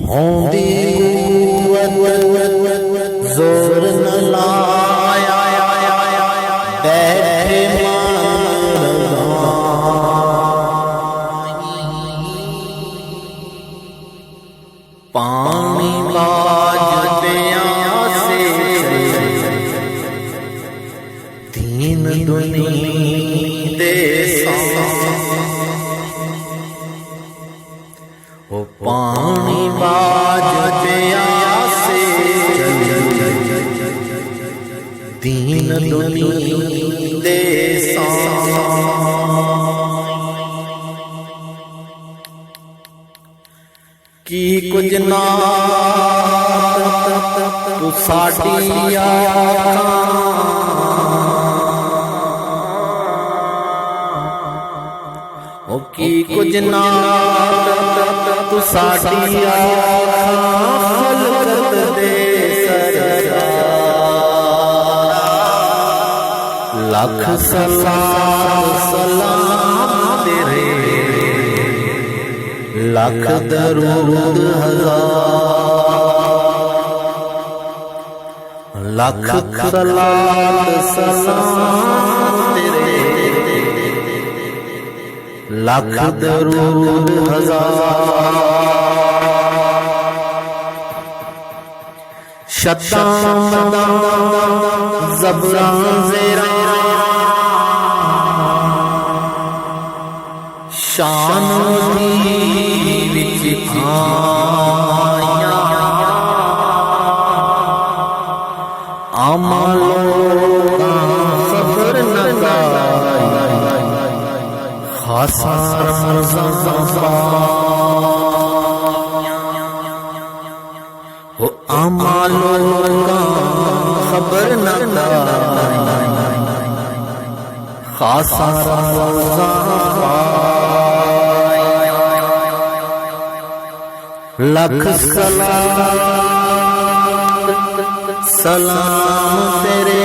होंदी कुव्वत जोर न लाया, बैठे पानी बाजते से तीन दुनी दे ओ पानी बाजते से तीन दुनी दे की कुछ ना तू साडी ओ की कुछ ना तू साडी खलकत दे लख सलाम तेरे लख दरूद हजार लख सलाम तेरे लख दरूद हजार शतां ज़बरां ज़ेरा शान विच आया आमा लोगां खबर न खासा हो आमा लोगां खबर न खासा लख सलाम तेरे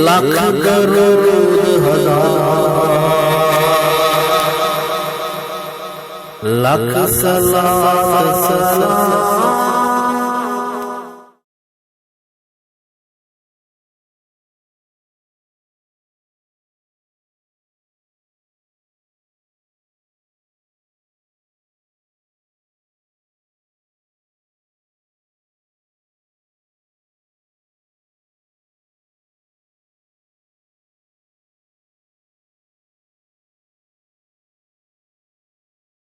लख दरूद हजार लख सलाम